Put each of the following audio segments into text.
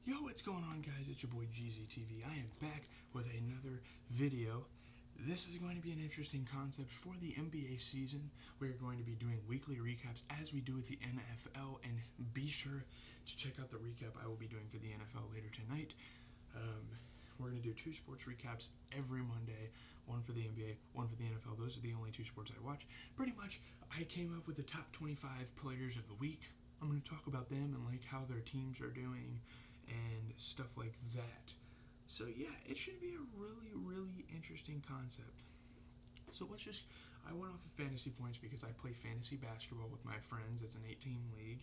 Yo, what's going on, guys? It's your boy GZTV. I am back with another video. This is going to be an interesting concept for the NBA season. We're going to be doing weekly recaps as we do with the NFL, and be sure to check out the recap I will be doing for the NFL later tonight. We're going to do 2 sports recaps every Monday, one for the NBA, one for the NFL. Those are the only 2 sports I watch. Pretty much, I came up with the top 25 players of the week. I'm going to talk about them and like how their teams are doing and stuff like that. So yeah, it should be a really interesting concept. So I went off of fantasy points because I play fantasy basketball with my friends. It's an 8-team league.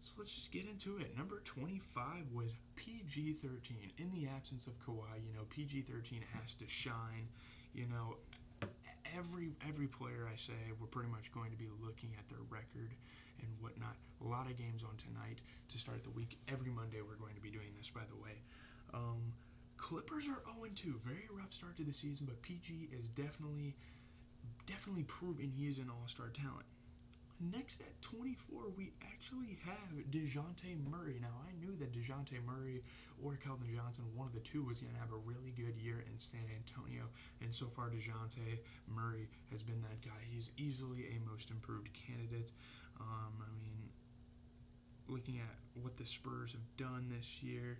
So let's just get into it. Number 25 was PG-13. In the absence of Kawhi, PG-13 has to shine. Every player I say, we're pretty much going to be looking at their record and whatnot. A lot of games on tonight to start the week. Every Monday we're going to be doing this, by the way. Clippers are 0-2. Very rough start to the season, but PG is definitely proven he is an all-star talent. Next at 24, we actually have DeJounte Murray. Now, I knew that DeJounte Murray or Keldon Johnson, one of the two, was going to have a really good year in San Antonio. And so far, DeJounte Murray has been that guy. He's easily a most improved candidate. Looking at what the Spurs have done this year,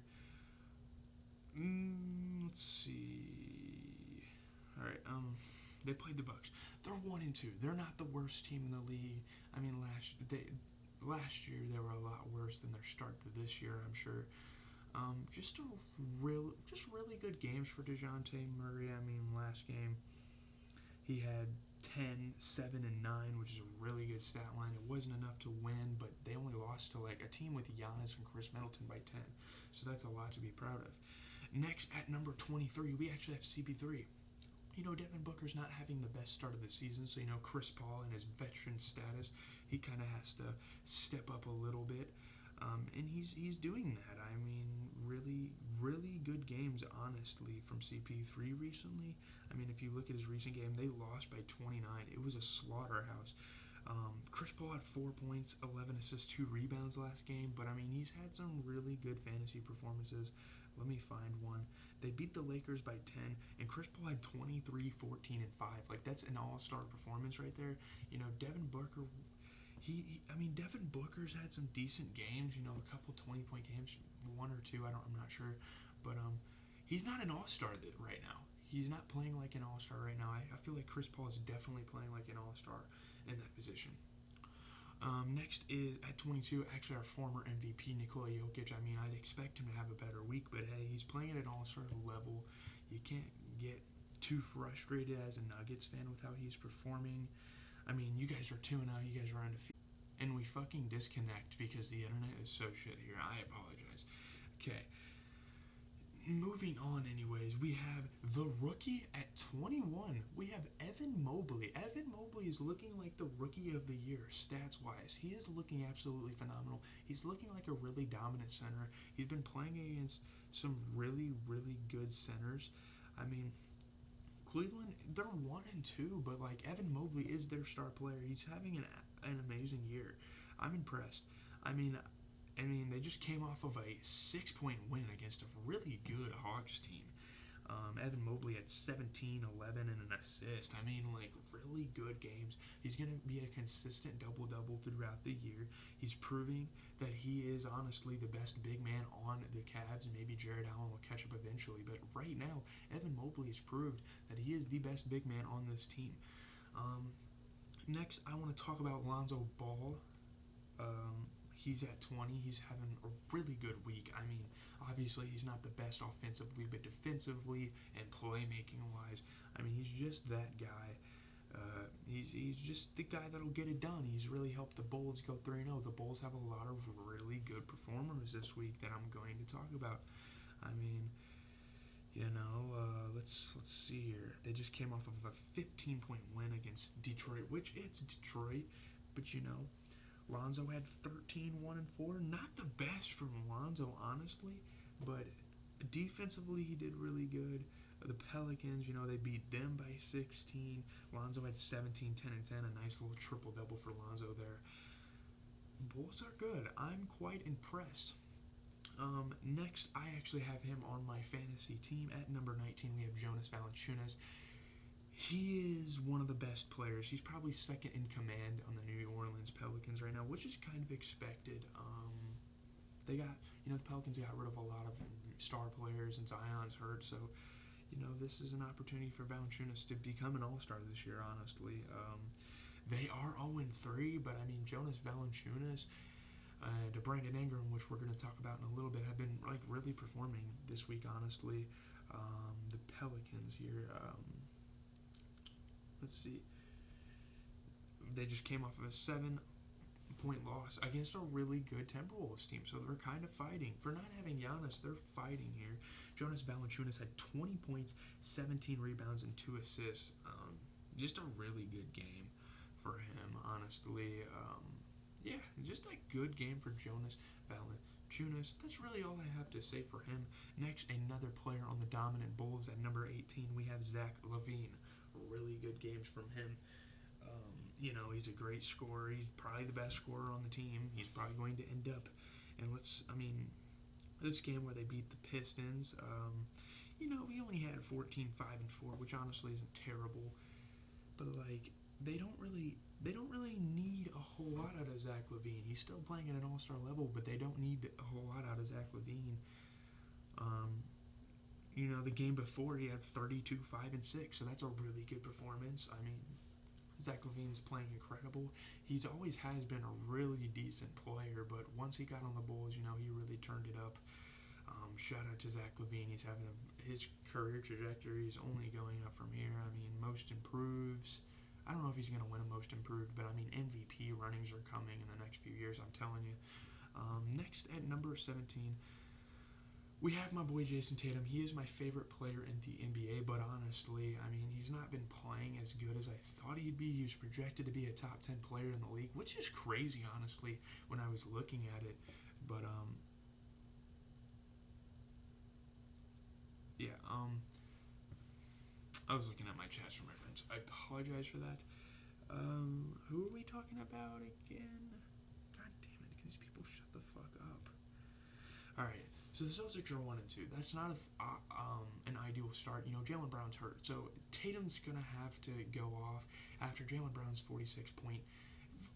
let's see. All right, they played the Bucks. They're 1-2. They're not the worst team in the league. I mean, last year they were a lot worse than their start to this year, I'm sure. Just really good games for DeJounte Murray. I mean, last game he had 10, 7, and 9, which is a really good stat line. It wasn't enough to win, but they only lost to like a team with Giannis and Chris Middleton by 10. So that's a lot to be proud of. Next, at number 23, we actually have CP3. Devin Booker's not having the best start of the season, so Chris Paul and his veteran status, he kind of has to step up a little bit. And he's doing that. I mean, really good games, honestly, from CP3 recently. I mean, if you look at his recent game, they lost by 29. It was a slaughterhouse. Chris Paul had 4 points, 11 assists, 2 rebounds last game, but I mean, he's had some really good fantasy performances. Let me find one. They beat the Lakers by 10, and Chris Paul had 23, 14, and 5. Like, that's an all-star performance right there. Devin Booker, Devin Booker's had some decent games, a couple 20-point games, 1 or 2, I'm not sure, but he's not an all-star right now. He's not playing like an all-star right now. I feel like Chris Paul is definitely playing like an all-star in that position. Next is at 22, actually our former MVP, Nikola Jokic. I mean, I'd expect him to have a better week, but hey, he's playing at an all-star level. You can't get too frustrated as a Nuggets fan with how he's performing. I mean, you guys are 2-0, you guys are undefeated, and we fucking disconnect because the internet is so shit here. I apologize. Okay. Moving on, anyways, we have the rookie at 21. We have Evan Mobley. Evan Mobley is looking like the rookie of the year, stats-wise. He is looking absolutely phenomenal. He's looking like a really dominant center. He's been playing against some really good centers. I mean, Cleveland, they're 1-2, but like Evan Mobley is their star player. He's having an amazing year. I'm impressed. I mean, they just came off of a 6-point win against a really good Hawks team. Evan Mobley had 17, 11, and an assist. I mean, like, really good games. He's going to be a consistent double-double throughout the year. He's proving that he is honestly the best big man on the Cavs, and maybe Jared Allen will catch up eventually. But right now, Evan Mobley has proved that he is the best big man on this team. Next, I want to talk about Lonzo Ball. He's at 20. He's having a really good week. I mean, obviously he's not the best offensively, but defensively and playmaking wise, I mean, he's just that guy. He's just the guy that'll get it done. He's really helped the Bulls go 3-0. The Bulls have a lot of really good performers this week that I'm going to talk about. I mean, let's see here. They just came off of a 15-point win against Detroit, which it's Detroit, but Lonzo had 13, 1, and 4. Not the best from Lonzo, honestly, but defensively he did really good. The Pelicans, they beat them by 16. Lonzo had 17, 10, and 10. A nice little triple-double for Lonzo there. Bulls are good. I'm quite impressed. Next, I actually have him on my fantasy team. At number 19, we have Jonas Valanciunas. He is one of the best players. He's probably second in command on the New Orleans Pelicans right now, which is kind of expected. They got, the Pelicans got rid of a lot of star players, and Zion's hurt, so this is an opportunity for Valanciunas to become an All-Star this year. Honestly, they are 0-3, but I mean Jonas Valanciunas and Brandon Ingram, which we're going to talk about in a little bit, have been like really performing this week. Honestly, the Pelicans here. Let's see. They just came off of a 7-point loss against a really good Timberwolves team, so they're kind of fighting. For not having Giannis, they're fighting here. Jonas Valanciunas had 20 points, 17 rebounds, and 2 assists. Just a really good game for him, honestly. Yeah, just a good game for Jonas Valanciunas. That's really all I have to say for him. Next, another player on the dominant Bulls at number 18, we have Zach LaVine. Really good games from him. He's a great scorer. He's probably the best scorer on the team. He's probably going to end up. And this game where they beat the Pistons, he only had 14, 5, and 4, which honestly isn't terrible. But they don't really need a whole lot out of Zach LaVine. He's still playing at an All-Star level, but they don't need a whole lot out of Zach LaVine. The game before he had 32, 5, and 6, so that's a really good performance. I mean, Zach LaVine's playing incredible. He's always has been a really decent player, but once he got on the Bulls, he really turned it up. Shout out to Zach LaVine. He's having his career trajectory is only going up from here. I mean, most improves. I don't know if he's going to win a most improved, but I mean, MVP runnings are coming in the next few years, I'm telling you. Next, at number 17, we have my boy Jason Tatum. He is my favorite player in the NBA, but honestly, I mean, he's not been playing as good as I thought he'd be. He was projected to be a top 10 player in the league, which is crazy, honestly, when I was looking at it. But, yeah, I was looking at my chats from my friends. I apologize for that. Who are we talking about again? God damn it, can these people shut the fuck up? Alright, so the Celtics are 1-2. That's not an ideal start. Jaylen Brown's hurt, so Tatum's going to have to go off after Jaylen Brown's 46 point.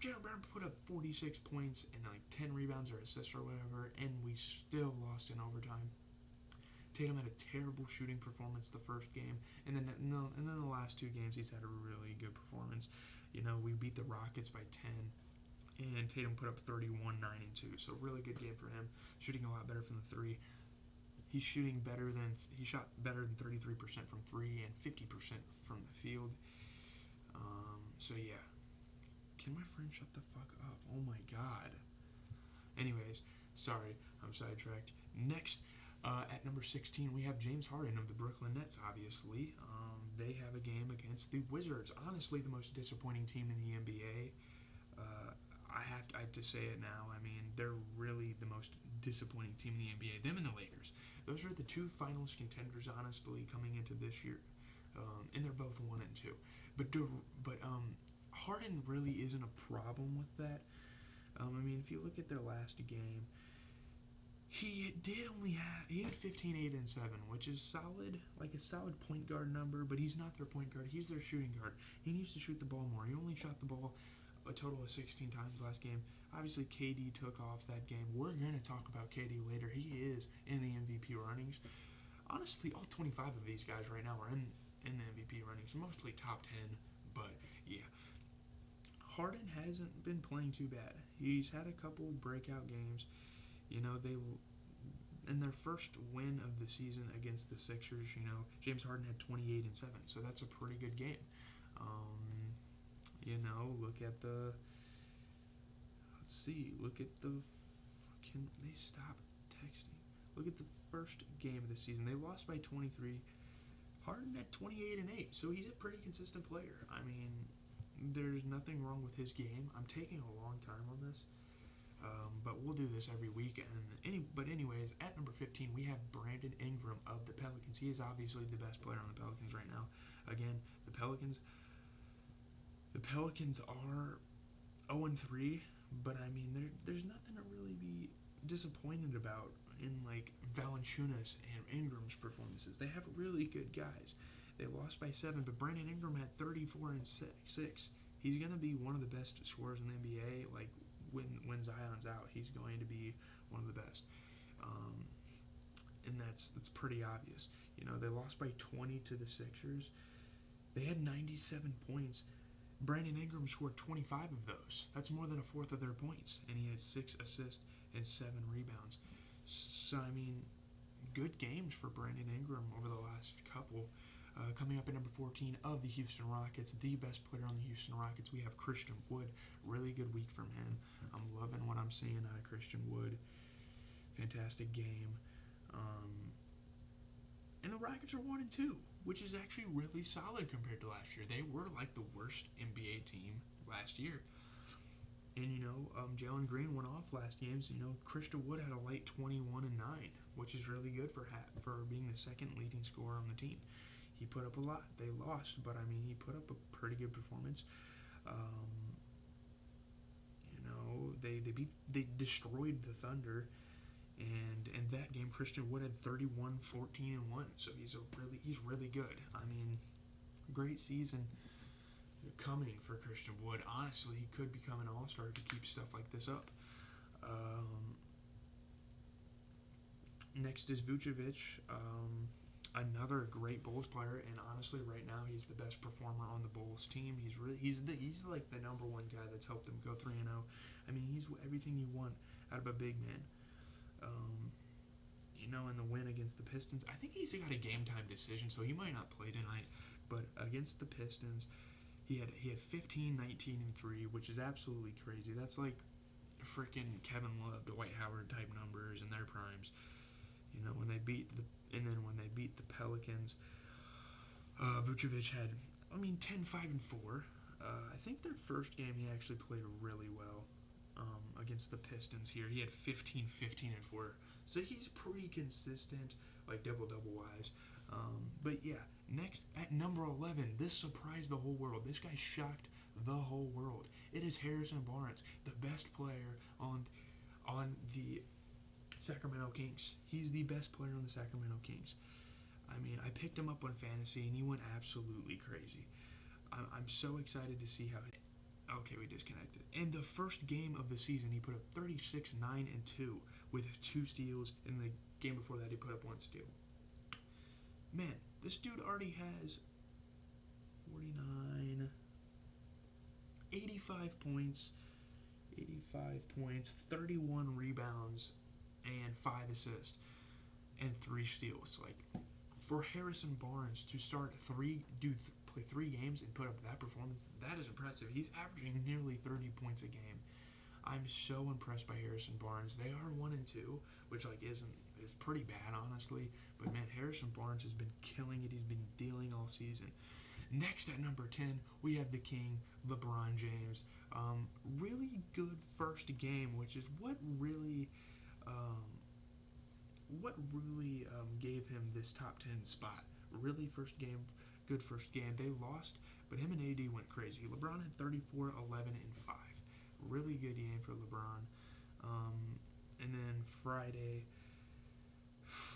Jaylen Brown put up 46 points and 10 rebounds or assists or whatever, and we still lost in overtime. Tatum had a terrible shooting performance the first game, and then the last 2 games he's had a really good performance. We beat the Rockets by 10, and Tatum put up 31, 9, and 2. So really good game for him. Shooting a lot better from the 3. He shot better than 33% from 3 and 50% from the field. So yeah. Can my friend shut the fuck up? Oh my god. Anyways, sorry, I'm sidetracked. Next, at number 16, we have James Harden of the Brooklyn Nets, obviously. They have a game against the Wizards. Honestly, the most disappointing team in the NBA. I have to say it now. I mean, they're really the most disappointing team in the NBA. Them and the Lakers. Those are the 2 finals contenders, honestly, coming into this year. And they're both 1-2. But Harden really isn't a problem with that. I mean, if you look at their last game, he had 15, 8, and 7, which is solid, like a solid point guard number, but he's not their point guard. He's their shooting guard. He needs to shoot the ball more. He only shot the ball a total of 16 times last game. Obviously, KD took off that game. We're going to talk about KD later. He is in the MVP runnings. Honestly, all 25 of these guys right now are in the MVP runnings, mostly top 10, but yeah. Harden hasn't been playing too bad. He's had a couple breakout games. They in their first win of the season against the Sixers, James Harden had 28 and 7, so that's a pretty good game. Look at the. Let's see. Look at the. Can they stop texting? Look at the first game of the season. They lost by 23. Harden had 28 and 8, so he's a pretty consistent player. I mean, there's nothing wrong with his game. I'm taking a long time on this. But we'll do this every week. But anyways, at number 15, we have Brandon Ingram of the Pelicans. He is obviously the best player on the Pelicans right now. Again, the Pelicans are 0-3, but I mean, there's nothing to really be disappointed about in like Valanciunas and Ingram's performances. They have really good guys. They lost by 7, but Brandon Ingram had 34 and 6. He's going to be one of the best scorers in the NBA. Like when Zion's out, he's going to be one of the best. Um, and that's pretty obvious. You know, they lost by 20 to the Sixers. They had 97 points. Brandon Ingram scored 25 of those. That's more than a fourth of their points, and he had 6 assists and 7 rebounds. So I mean, good games for Brandon Ingram over the last couple. Coming up at number 14 of the Houston Rockets, the best player on the Houston Rockets, we have Christian Wood. Really good week from him. I'm loving what I'm seeing out of Christian Wood. Fantastic game. And the Rockets are 1-2, which is actually really solid compared to last year. They were like the worst NBA team last year. And Jalen Green went off last game. So Christian Wood had a light 21 and 9, which is really good for being the second leading scorer on the team. He put up a lot. They lost, but I mean he put up a pretty good performance. They destroyed the Thunder, and in that game Christian Wood had 31, 14, and 1. So he's really good. I mean, great season coming for Christian Wood. Honestly, he could become an all-star if he keeps stuff like this up. Next is Vucevic, another great Bulls player, and honestly, right now he's the best performer on the Bulls team. He's like the number one guy that's helped them go 3-0. I mean, he's everything you want out of a big man. In the win against the Pistons, I think he's got a game time decision, so he might not play tonight. But against the Pistons, he had 15, 19, and 3, which is absolutely crazy. That's like freaking Kevin Love, Dwight Howard type numbers in their primes. When they beat the Pelicans, Vucevic had 10, 5, and 4. I think their first game he actually played really well against the Pistons here. He had 15, 15, and 4. So he's pretty consistent, like double-double wise. But yeah, next at number 11, this surprised the whole world. This guy shocked the whole world. It is Harrison Barnes, the best player on the Sacramento Kings. He's the best player on the Sacramento Kings. I mean, I picked him up on fantasy, and he went absolutely crazy. I'm so excited to see how. Okay, we disconnected. In the first game of the season, he put up 36, 9, and 2 with 2 steals. In the game before that, he put up 1 steal. Man, this dude already has 49, 85 points, 31 rebounds, and 5 assists, and 3 steals. Like, for Harrison Barnes to play 3 games and put up that performance, that is impressive. He's averaging nearly 30 points a game. I'm so impressed by Harrison Barnes. They are 1-2, which is pretty bad, honestly. But man, Harrison Barnes has been killing it. He's been dealing all season. Next at number 10, we have the King, LeBron James. Really good first game, which is what really gave him this top 10 spot. Really good first game. They lost, but him and AD went crazy. LeBron had 34, 11, and 5. Really good game for LeBron. And then Friday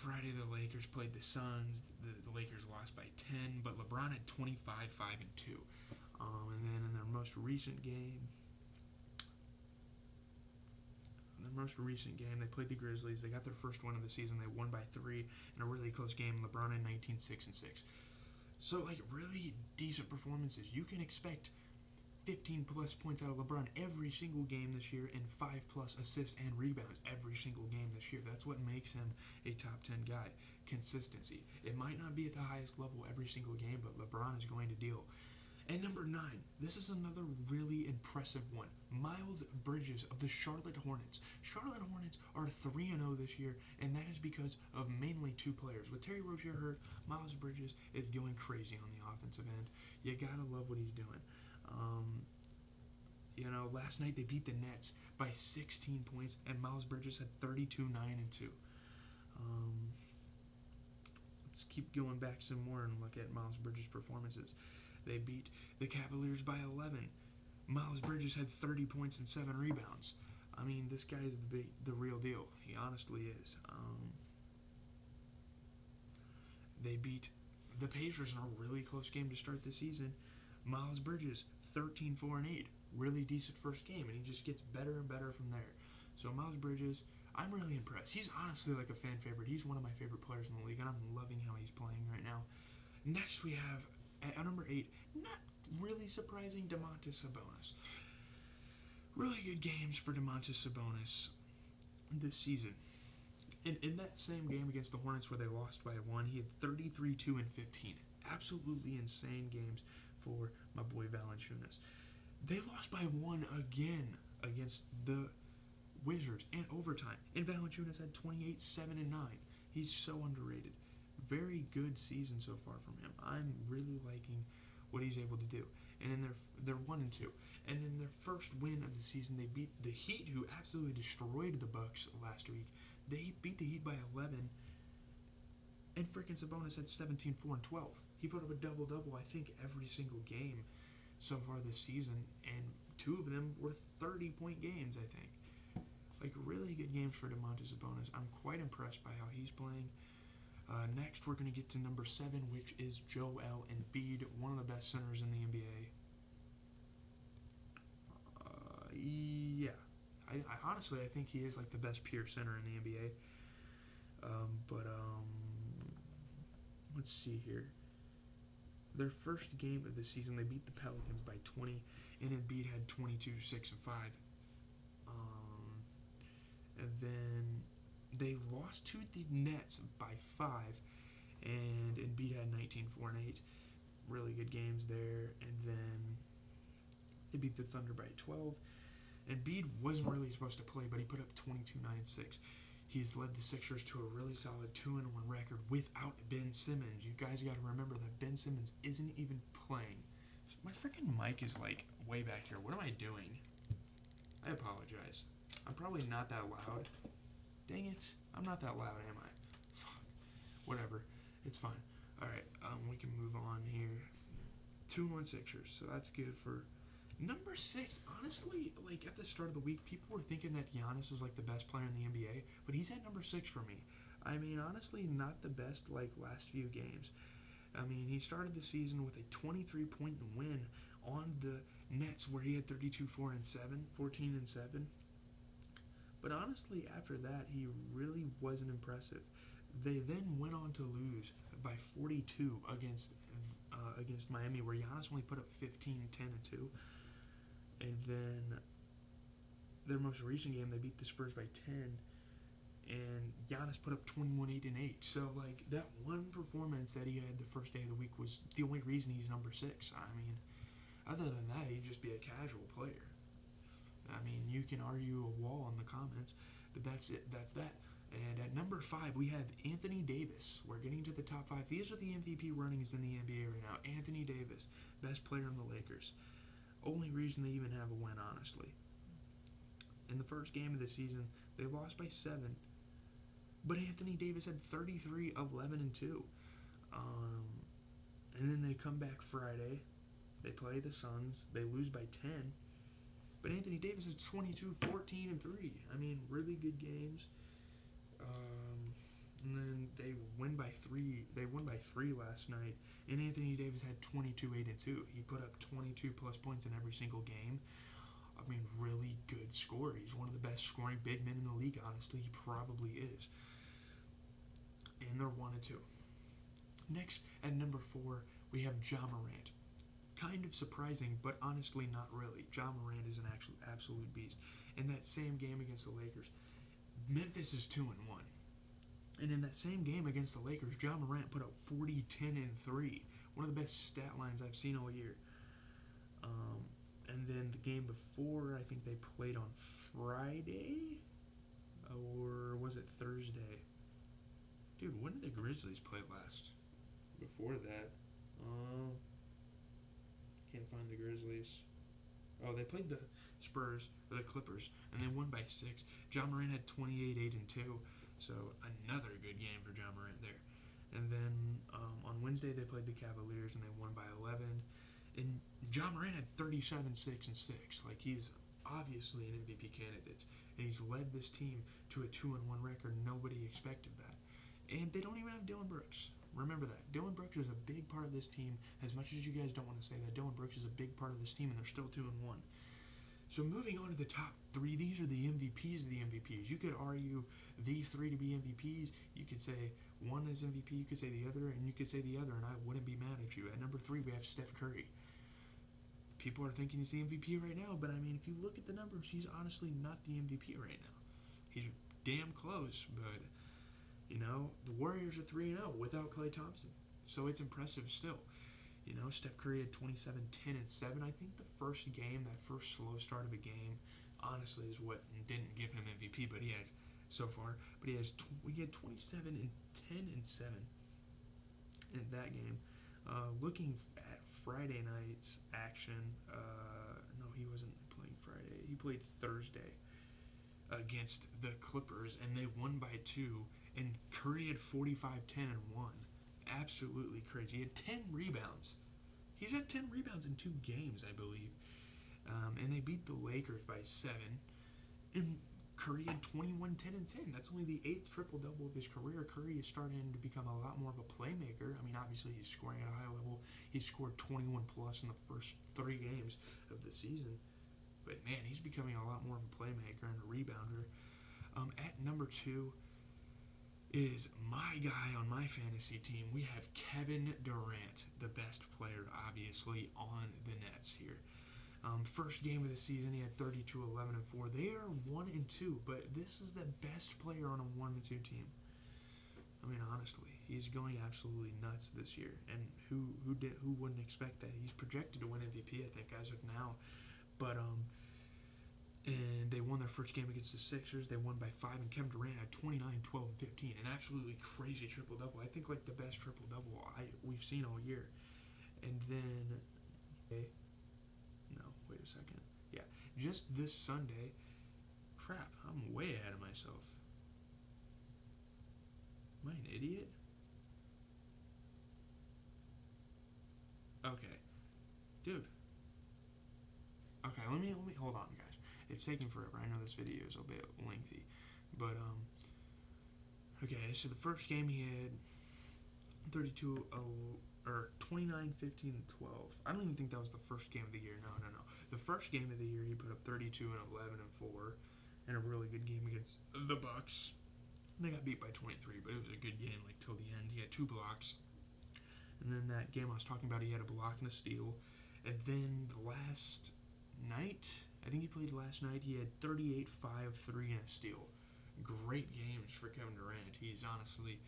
the Lakers played the Suns. The Lakers lost by 10, but LeBron had 25, 5, and 2. And then in their most recent game, they played the Grizzlies. They got their first win of the season. They won by 3 in a really close game. LeBron had 19, 6, and 6. So, really decent performances. You can expect 15-plus points out of LeBron every single game this year and 5-plus assists and rebounds every single game this year. That's what makes him a top 10 guy. Consistency. It might not be at the highest level every single game, but LeBron is going to deal. And number 9, this is another really impressive one. Miles Bridges of the Charlotte Hornets. Charlotte Hornets are 3-0 this year, and that is because of mainly 2 players. With Terry Rozier hurt, Miles Bridges is going crazy on the offensive end. You gotta love what he's doing. Last night they beat the Nets by 16 points, and Miles Bridges had 32, 9, and 2. Let's keep going back some more and look at Miles Bridges' performances. They beat the Cavaliers by 11. Miles Bridges had 30 points and 7 rebounds. I mean, this guy's the real deal. He honestly is. They beat the Pacers in a really close game to start the season. Miles Bridges, 13-4-8. Really decent first game, and he just gets better and better from there. So Miles Bridges, I'm really impressed. He's honestly like a fan favorite. He's one of my favorite players in the league, and I'm loving how he's playing right now. Next, we have at number 8, not really surprising, Domantas Sabonis. Really good games for Domantas Sabonis this season. In that same game against the Hornets where they lost by 1, he had 33, 2, and 15. Absolutely insane games for my boy Valanciunas. They lost by 1 again against the Wizards in overtime. And Valanciunas had 28, 7, and 9. He's so underrated. Very good season so far from him. I'm really liking what he's able to do. And in they're 1-2. And in their first win of the season, they beat the Heat, who absolutely destroyed the Bucks last week. They beat the Heat by 11, and freaking Sabonis had 17, 4, and 12. He put up a double-double, I think, every single game so far this season, and 2 of them were 30-point games, I think. Like, really good games for Domantas Sabonis. I'm quite impressed by how he's playing. Next, we're going to get to number 7, which is Joel Embiid, one of the best centers in the NBA. Yeah. I honestly, I think he is like the best pure center in the NBA. Let's see here. Their first game of the season, they beat the Pelicans by 20, and Embiid had 22, 6, and 5. And then they lost to the Nets by 5, and Embiid had 19, 4, and 8. Really good games there. And then they beat the Thunder by 12. Embiid wasn't really supposed to play, but he put up 22, 9, and 6. He's led the Sixers to a really solid 2-1 record without Ben Simmons. You guys got to remember that Ben Simmons isn't even playing. My freaking mic is like way back here. What am I doing? I apologize. I'm probably not that loud. Dang it. I'm not that loud, am I? Fuck. Whatever. It's fine. Alright, we can move on here. 2-1 Sixers, so that's good for number 6. Honestly, like at the start of the week, people were thinking that Giannis was like the best player in the NBA, but he's at number 6 for me. I mean, honestly, not the best like last few games. I mean, he started the season with a 23-point win on the Nets where he had 32, 4, and 7, 14 and 7. But honestly, after that, he really wasn't impressive. They then went on to lose by 42 against Miami, where Giannis only put up 15, 10, and 2. And then their most recent game, they beat the Spurs by 10, and Giannis put up 21, 8, and 8. So, like, that one performance that he had the first day of the week was the only reason he's number 6. I mean, other than that, he'd just be a casual player. I mean, you can argue a wall in the comments, but that's it. That's that. And at number 5, we have Anthony Davis. We're getting to the top 5. These are the MVP runnings in the NBA right now. Anthony Davis, best player in the Lakers. Only reason they even have a win, honestly. In the first game of the season, they lost by 7. But Anthony Davis had 33, 11, and 2. And then they come back Friday. They play the Suns. They lose by 10. But Anthony Davis has 22, 14, and 3. I mean, really good games. And then they win by 3. They won by 3 last night. And Anthony Davis had 22, 8, and 2. He put up 22 plus points in every single game. I mean, really good scorer. He's one of the best scoring big men in the league, honestly. He probably is. And they're 1-2. Next, at number 4, we have Ja Morant. Kind of surprising, but honestly not really. Ja Morant is an actual absolute beast. In that same game against the Lakers, Memphis is 2-1. And in that same game against the Lakers, Ja Morant put up 40, 10, and 3. One of the best stat lines I've seen all year. And then the game before, I think they played on Friday? Or was it Thursday? Dude, when did the Grizzlies play last? Before that. Can't find the Grizzlies. Oh, they played the Spurs, or the Clippers, and they won by 6. Ja Morant had 28, 8, and 2. So another good game for Ja Morant there. And then on Wednesday they played the Cavaliers and they won by 11. And Ja Morant had 37, 6, and 6. Like, he's obviously an MVP candidate. and he's led this team to a 2-1 record. Nobody expected that. And they don't even have Dillon Brooks. Remember that. Dillon Brooks is a big part of this team. As much as you guys don't want to say that, Dillon Brooks is a big part of this team, and they're still 2-1. So moving on to the top three, these are the MVPs of the MVPs. You could argue these three to be MVPs. You could say one is MVP, you could say the other, and you could say the other, and I wouldn't be mad at you. At number three, we have Steph Curry. People are thinking he's the MVP right now, but I mean, if you look at the numbers, he's honestly not the MVP right now. He's damn close, but you know, the Warriors are 3-0 without Klay Thompson. So it's impressive still. You know, Steph Curry had 27, 10, and 7. I think the first game, that first slow start of a game, honestly, is what didn't give him MVP, but he had so far. But he had 27 and 10 and 7 in that game. Looking at Friday night's action, no, he wasn't playing Friday. He played Thursday against the Clippers, and they won by 2. And Curry had 45, 10, and 1. Absolutely crazy. He had 10 rebounds. He's had 10 rebounds in 2 games, I believe. And they beat the Lakers by 7. And Curry had 21, 10, and 10. That's only the 8th triple-double of his career. Curry is starting to become a lot more of a playmaker. I mean, obviously, he's scoring at a high level. He scored 21-plus in the first 3 games of the season. But, man, he's becoming a lot more of a playmaker and a rebounder. At number 2 is my guy on my fantasy team. We have Kevin Durant, the best player, obviously, on the Nets here. First game of the season, he had 32, 11, and 4. They are 1 and 2, but this is the best player on a 1 and 2 team. I mean, honestly, he's going absolutely nuts this year, and who wouldn't expect that? He's projected to win MVP, I think, as of now. But and they won their first game against the Sixers. They won by 5, and Kevin Durant had 29, 12, and 15. An absolutely crazy triple-double. I think, like, the best triple-double we've seen all year. And then, no, wait a second. Yeah, just this Sunday, crap, I'm way ahead of myself. Am I an idiot? Okay. Dude. Okay, let me, hold on, guys. It's taking forever. I know this video is a bit lengthy. But, okay, so the first game he had 32, or 29, 15, and 12. I don't even think that was the first game of the year. No. The first game of the year, he put up 32 and 11 and 4 in a really good game against the Bucks. They got beat by 23, but it was a good game, like, till the end. He had 2 blocks. And then that game I was talking about, he had a block and a steal. And then the last night, I think he played last night, he had 38, 5, 3, and a steal. Great games for Kevin Durant. He's honestly,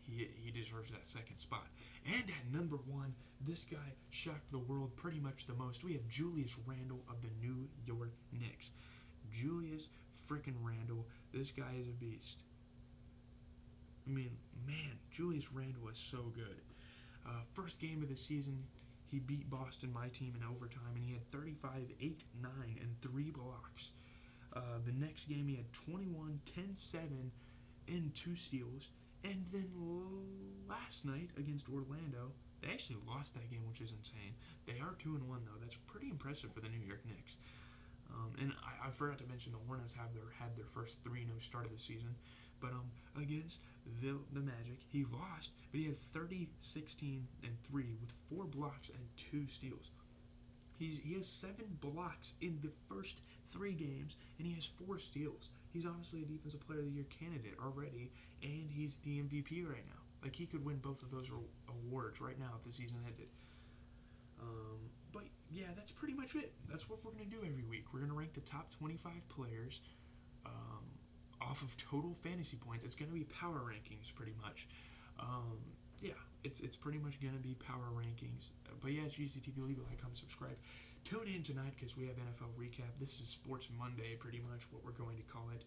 he deserves that second spot. And at number 1, this guy shocked the world pretty much the most. We have Julius Randle of the New York Knicks. Julius freaking Randle. This guy is a beast. I mean, man, Julius Randle is so good. First game of the season, he beat Boston, my team, in overtime, and he had 35, 8, 9, and 3 blocks. The next game, he had 21, 10, 7, and 2 steals. And then last night against Orlando, they actually lost that game, which is insane. They are 2-1 though. That's pretty impressive for the New York Knicks. And I forgot to mention the Hornets had their first 3-0 start of the season. But against the Magic, he lost, but he had 30, 16, and 3 with 4 blocks and 2 steals. He has 7 blocks in the first 3 games, and he has 4 steals. He's honestly a Defensive Player of the Year candidate already, and he's the MVP right now. Like, he could win both of those awards right now if the season ended. But yeah, that's pretty much it. That's what we're going to do every week. We're going to rank the top 25 players off of total fantasy points. It's going to be power rankings pretty much. Yeah, it's pretty much going to be power rankings. But yeah, it's GCTV Legal. Like, comment, subscribe. Tune in tonight because we have NFL recap. This is Sports Monday, pretty much what we're going to call it.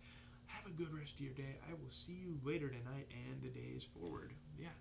Have a good rest of your day. I will see you later tonight and the days forward. Yeah.